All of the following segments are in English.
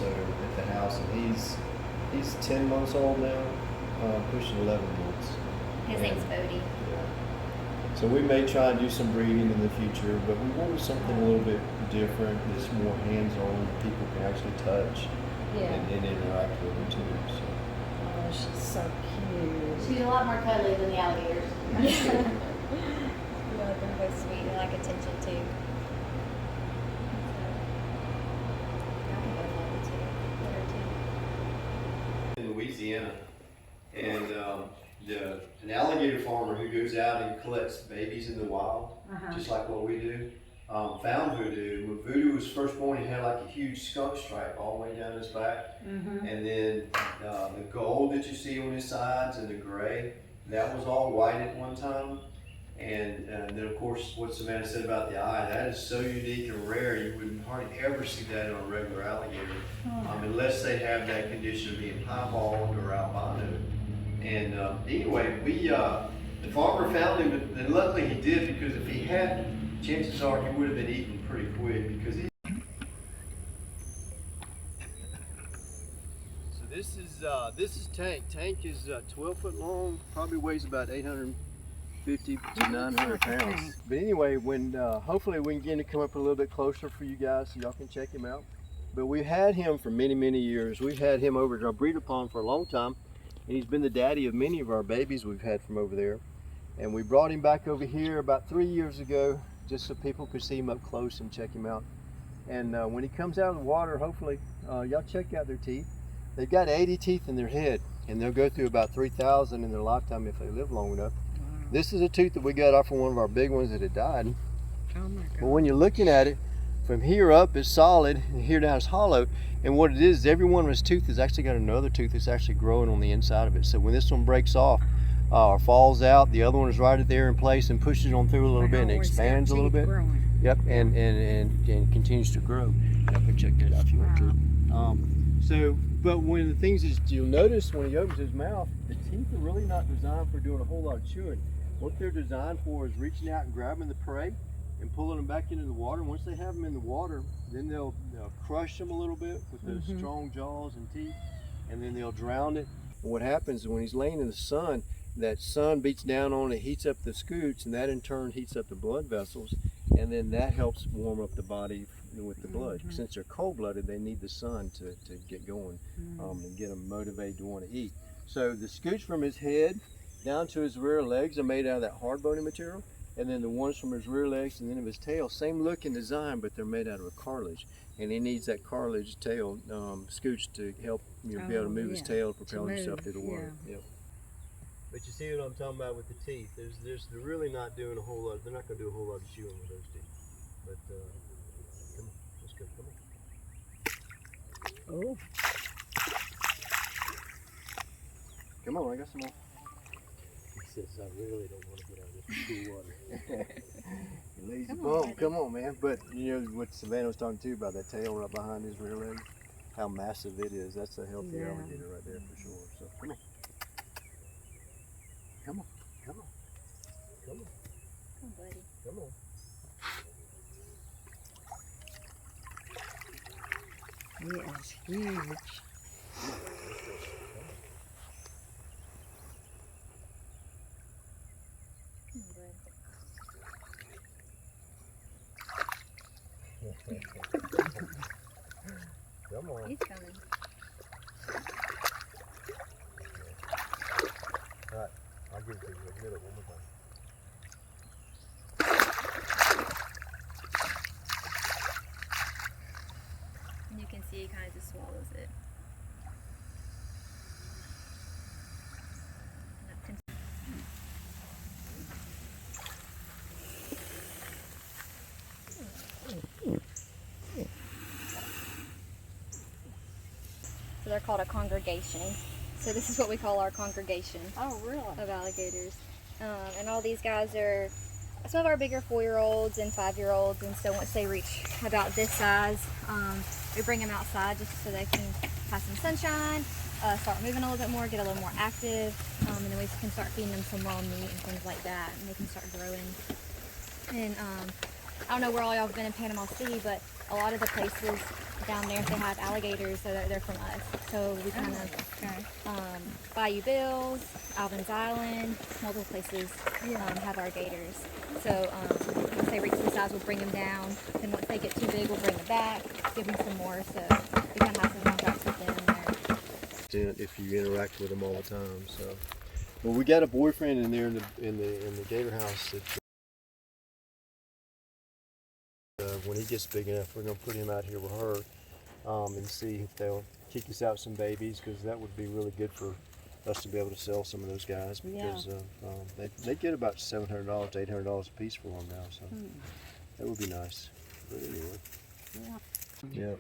so at the house, and he's 10 months old now, pushing 11 months. His name's Bodie. Yeah. So we may try and do some breeding in the future, but we wanted something a little bit different, that's more hands-on, people can actually touch and interact with them too. So. Oh, she's so cute. She's a lot more cuddly than the alligators. Yeah. Yeah, they're both sweet. They like attention too. In Louisiana, and an alligator farmer who goes out and collects babies in the wild, just like what we do, found Voodoo. When Voodoo was first born, he had like a huge skunk stripe all the way down his back, and then the gold that you see on his sides and the gray, that was all white at one time. And then of course what Savannah said about the eye, that is so unique and rare, you wouldn't hardly ever see that on a regular alligator, unless they have that condition of being piebald or albino. And anyway, the farmer found him, and luckily he did, because if he hadn't, chances are he would have been eaten pretty quick, because he... So this is Tank. Tank is 12 foot long, probably weighs about 850 to 900 pounds. But anyway, when hopefully we can get him to come up a little bit closer for you guys so y'all can check him out. But we've had him for many, many years. We've had him over at our breeder pond for a long time, and he's been the daddy of many of our babies we've had from over there. And we brought him back over here about 3 years ago, just so people could see him up close and check him out. And when he comes out of the water, hopefully, y'all check out their teeth. They've got 80 teeth in their head, and they'll go through about 3,000 in their lifetime if they live long enough. This is a tooth that we got off of one of our big ones that had died. Oh my God. But when you're looking at it, from here up it's solid, and here down it's hollow. And what it is, every one of his teeth has actually got another tooth that's actually growing on the inside of it. So when this one breaks off or falls out, the other one is right there in place and pushes on through a little bit and expands a little bit. Growing. Yep, and continues to grow. I can check that out if you want to. But one of the things is, you'll notice when he opens his mouth, the teeth are really not designed for doing a whole lot of chewing. What they're designed for is reaching out and grabbing the prey and pulling them back into the water. Once they have them in the water, then they'll crush them a little bit with those strong jaws and teeth, and then they'll drown it. And what happens is when he's laying in the sun, that sun beats down on it, heats up the scutes, and that in turn heats up the blood vessels, and then that helps warm up the body with the blood. Since they're cold-blooded, they need the sun to get going and get them motivated to want to eat. So the scoots from his head down to his rear legs are made out of that hard bony material, and then the ones from his rear legs and then of his tail, same look and design, but they're made out of a cartilage, and he needs that cartilage tail scooch to help be able to move his tail to propel himself through the water. Yep. But you see what I'm talking about with the teeth. They're really not doing a whole lot. They're not going to do a whole lot of chewing with those teeth. But come on, let's go. Come on. Oh. Come on, I got some more. He says, I really don't want to get out of this cool water. Lazy bum, come on, man. But you know what Savannah was talking to you about, that tail right behind his rear leg, how massive it is. That's a healthy alligator right there for sure. So come on. Come on. Come on, buddy. Come on. He is huge. Come on. He's coming. All right, I'll give it to you. Let's get it one more time. And you can see he kind of just swallows it. So they're called a congregation. So this is what we call our congregation. Oh, really? Of alligators. And all these guys are some of our bigger 4-year-olds and 5-year-olds, and so once they reach about this size, we bring them outside just so they can have some sunshine, start moving a little bit more, get a little more active, and then we can start feeding them some raw meat and things like that, and they can start growing. And I don't know where all y'all have been in Panama City, but a lot of the places down there, if they have alligators, so they're from us. So we kind of, Okay. Bayou Bills, Alvin's Island, multiple places have our gators. So once they reach the size, we'll bring them down. Then once they get too big, we'll bring them back, give them some more. So we kind of have some contracts with them. If you interact with them all the time. So, well, we got a boyfriend in there in the gator house that when he gets big enough, we're gonna put him out here with her and see if they'll kick us out some babies, because that would be really good for us to be able to sell some of those guys, because they get about $700 to $800 a piece for them now. So that would be nice. But anyway, yeah.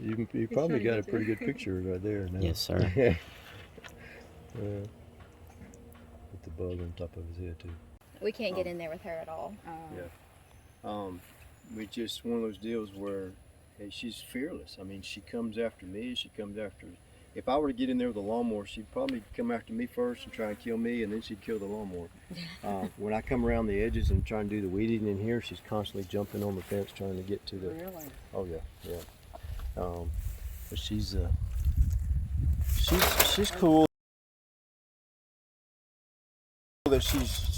You probably got a pretty good picture right there now. Yes, sir. With the bug on top of his head too. We can't get in there with her at all. Yeah. We just one of those deals where, hey, she's fearless. I mean, she comes after me. She comes after. If I were to get in there with a lawnmower, she'd probably come after me first and try and kill me, and then she'd kill the lawnmower. When I come around the edges and try and do the weeding in here, she's constantly jumping on the fence trying to get to the. Really? Oh yeah, yeah. But she's cool. That she's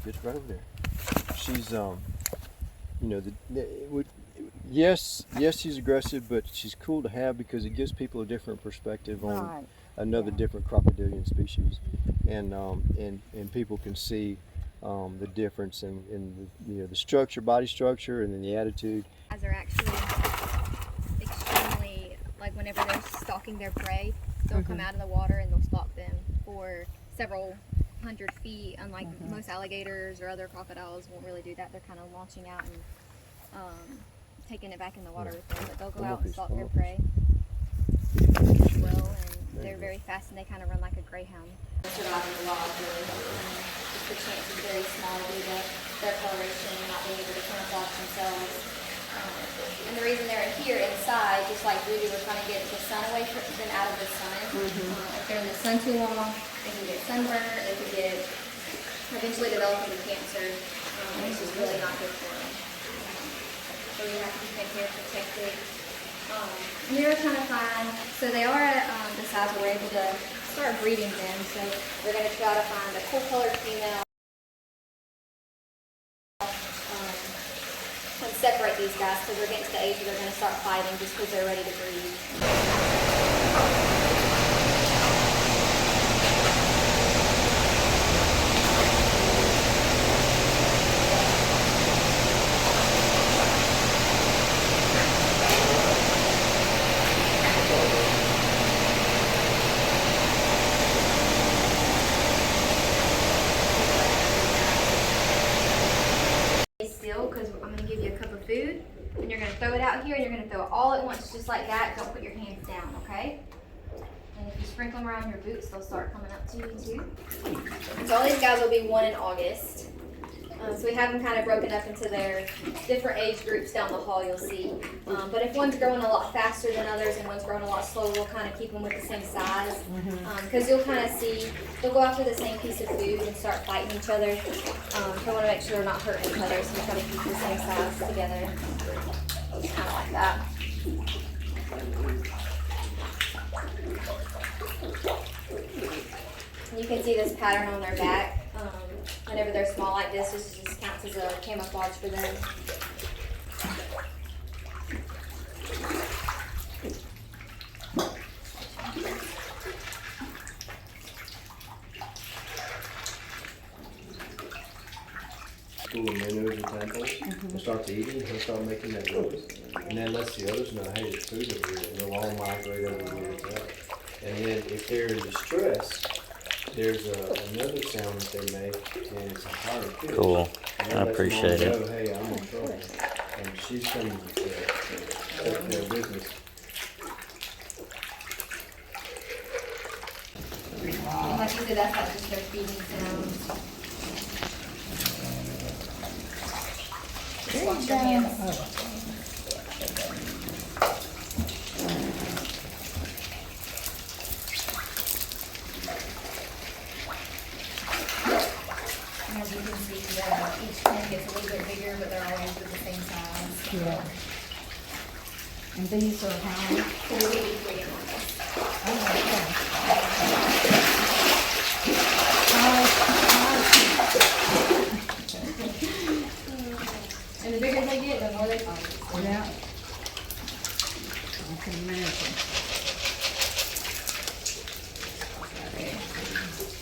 it's right over there. She's yes she's aggressive, but she's cool to have because it gives people a different perspective on another different crocodilian species, and people can see the difference in the structure, body structure, and then the attitude. Guys are actually extremely, like whenever they're stalking their prey, they'll come out of the water and they'll stalk them for several hundred feet, unlike most alligators or other crocodiles won't really do that. They're kind of launching out and taking it back in the water with them, but they'll go out and stalk their prey as well, and they're very fast and they kind of run like a greyhound. Surviving the wild, really. Just the chance is very small due to their coloration and not being able to camouflage themselves. And the reason they're in here inside, just like we do, we're trying to get the sun away from them, out of the sun. If they're in the sun too long, they can get sunburned, they can get eventually develop into cancer. And it's just really not good for them. So we have to keep them here protected. And they're kind of fine. So they are at the size where we're able to start breeding them. So we're going to try to find a cool colored female. And separate these guys because they're getting to the age where they're going to start fighting just because they're ready to breed. Because I'm going to give you a cup of food and you're going to throw it out here and you're going to throw it all at once just like that. Don't put your hands down, okay? And if you sprinkle them around your boots, they'll start coming up to you too. So all these guys will be 1 in August. So we have them kind of broken up into their different age groups down the hall, you'll see. But if one's growing a lot faster than others and one's growing a lot slower, we'll kind of keep them with the same size. Because you'll kind of see, they'll go after the same piece of food and start fighting each other. So I want to make sure they're not hurting each other, so we try to keep the same size together. Just kind of like that. You can see this pattern on their back. Whenever they're small like this just counts as a camouflage for them. Cool minnows and tadpoles. He'll start to eat it, he'll start making that noise. And that lets the others know, hey, there's food over here. And they'll all migrate over here as well. And then if they're in distress, there's another sound that they make, and it's a higher pitch. Cool. And I that lets appreciate Mom it. know, hey, I'm in trouble. And she's coming to take care of business. Like you said, that's like just their feeding sounds. Just wash your hands. And these are how? And the bigger they get, the more they cost. Yeah. I can imagine.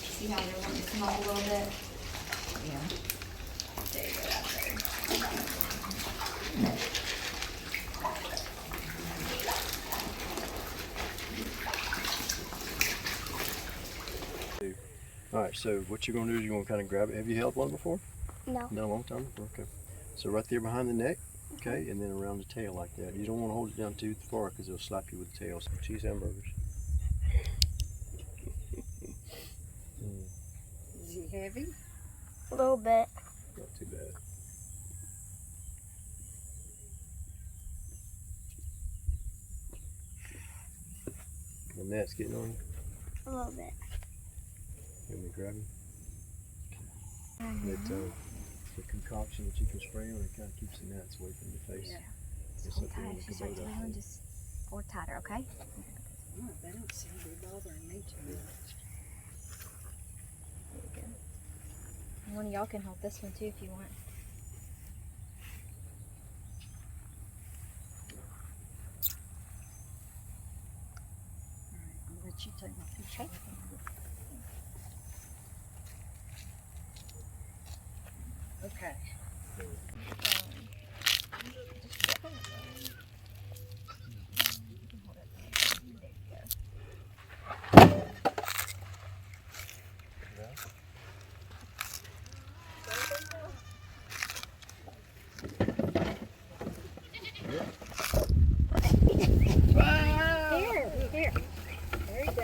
See how they're wanting to come up a little bit? Yeah. There you go, that's better. All right, so what you're gonna do is you're gonna kind of grab it. Have you held one before? No. Not a long time before, okay. So right there behind the neck, okay, and then around the tail like that. You don't wanna hold it down too far because it'll slap you with the tail. So cheese hamburgers. Is he heavy? A little bit. Not too bad. The net's getting on you. A little bit. Let me grab him. The concoction that you can spray on, it kind of keeps the gnats away from your face. Yeah. Just Hold like the tight. one If with you the start boat to out run, there. just hold tighter, okay? Oh, they don't seem to be bothering me too much. There you go. And one of y'all can hold this one too if you want. All right, I'll let you take my picture. Okay. Here. There you go.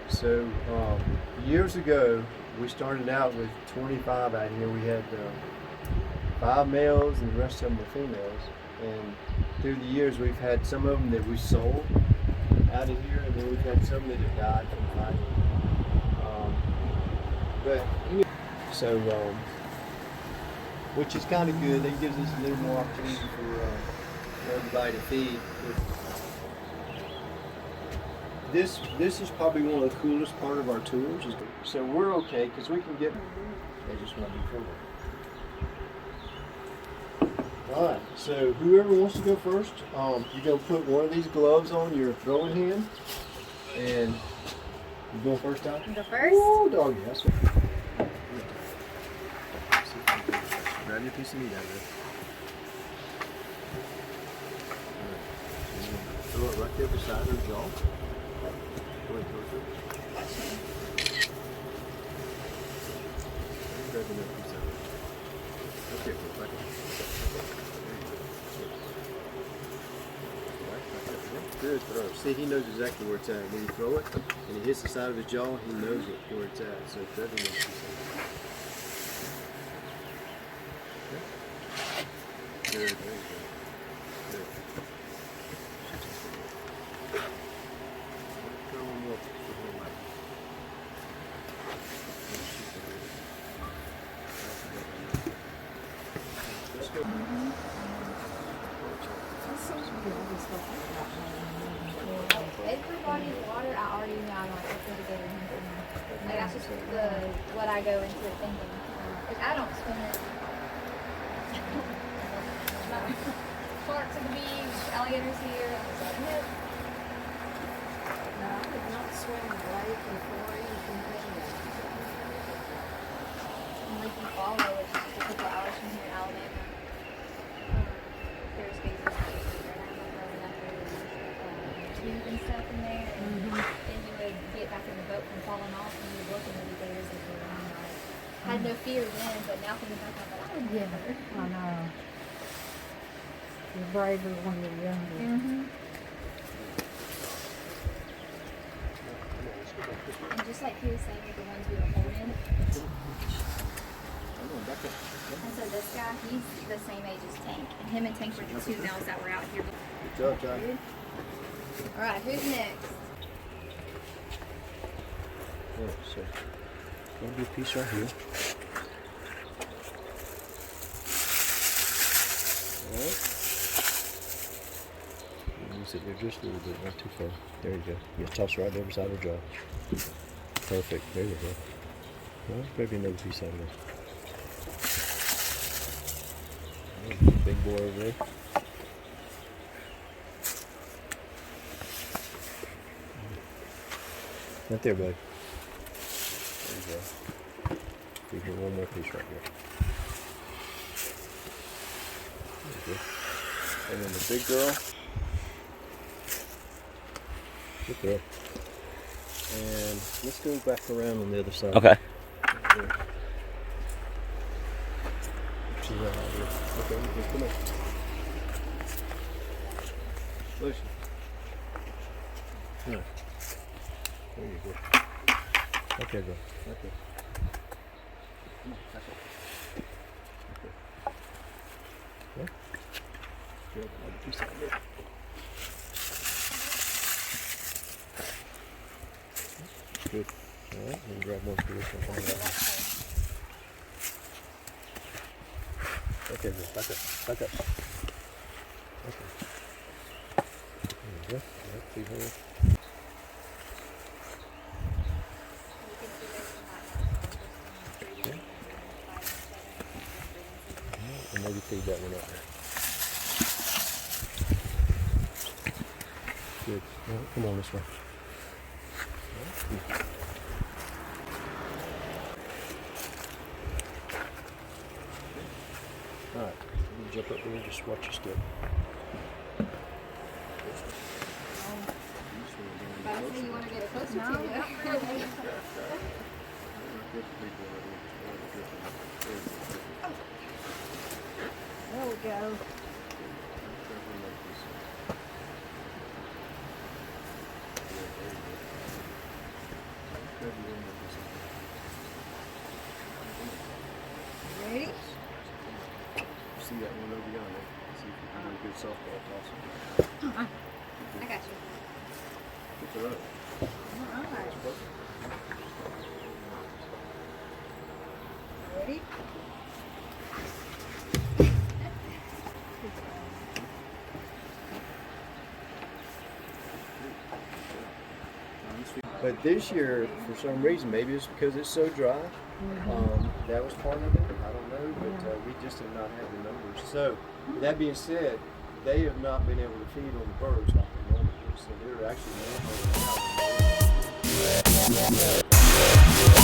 So years ago, we started out with 25 out here. We had 5 males and the rest of them were females. And through the years, we've had some of them that we sold out of here, and then we've had some that have died from fighting. Which is kind of good. That gives us a little more opportunity for everybody to feed. This is probably one of the coolest part of our tours. So we're okay because we can get. They just want to be cool. All right. So whoever wants to go first, you're gonna put one of these gloves on your throwing hand, and you going first, Ty? You go first? Oh, doggy, that's right. Grab your piece of meat out of there. Alright. Throw it right there beside her jaw. Go ahead, throw it through. Grab another piece out of it. Okay, go back on. There you go. Good throw. See, he knows exactly where it's at. When you throw it and it hits the side of his jaw, he knows where it's at. So grab another piece of it. Good, there you go. Good. Throw one more. Let's go. Everybody's water, I already know I'm like, let's go to Gator hunting. Like, that's just what I go into it thinking. Like, I don't swim it. Sharks at the beach, alligators here. I was like, nope. No, I did not swim in the lake before even getting there. And like you follow, it's just a couple hours from here in Alabama. There's gators there, and I'm growing up there was tube and stuff in there, and then you would get back in the boat from falling off, and you would look and there'd be gators that were around like had no fear then, but now thinking back, I'm like, I would never. I know. You're braver when you're younger. Mm-hmm. And just like he was saying with the ones we were holding, and so this guy, he's the same age as Tank, and him and Tank were the two males that were out here. Good job, John. All right, who's next? So, gonna be a piece right here. Alright. Use it there just a little bit, not too far. There you go. You toss right there beside her jaw. Perfect. There you go. Well, maybe another piece out of there. Big boy over there. Right there, bud. There you go. Give her one more piece right here. There you go. And then the big girl. Good girl. And let's go back around on the other side. Okay. She's right out here. Okay, come on. Lucy. No. There you go. Okay, girl. Okay. Okay. Good. Another piece out here. Good. All right. Let me grab one for this one. Okay, girl. Back up. Back up. Okay. There you go. Yep, see her. And maybe feed that one up there. Good. All right, come on this way. All right, you jump up there and just watch your step. But I say you want to get it closer to you. There we go. Ready? See that one over yonder? See if you can do a good softball toss. I got you. Get her up. All right. Ready? But this year, for some reason, maybe it's because it's so dry, that was part of it. I don't know, but we just have not had the numbers. So, that being said, they have not been able to feed on the birds like they normally do. So they're actually more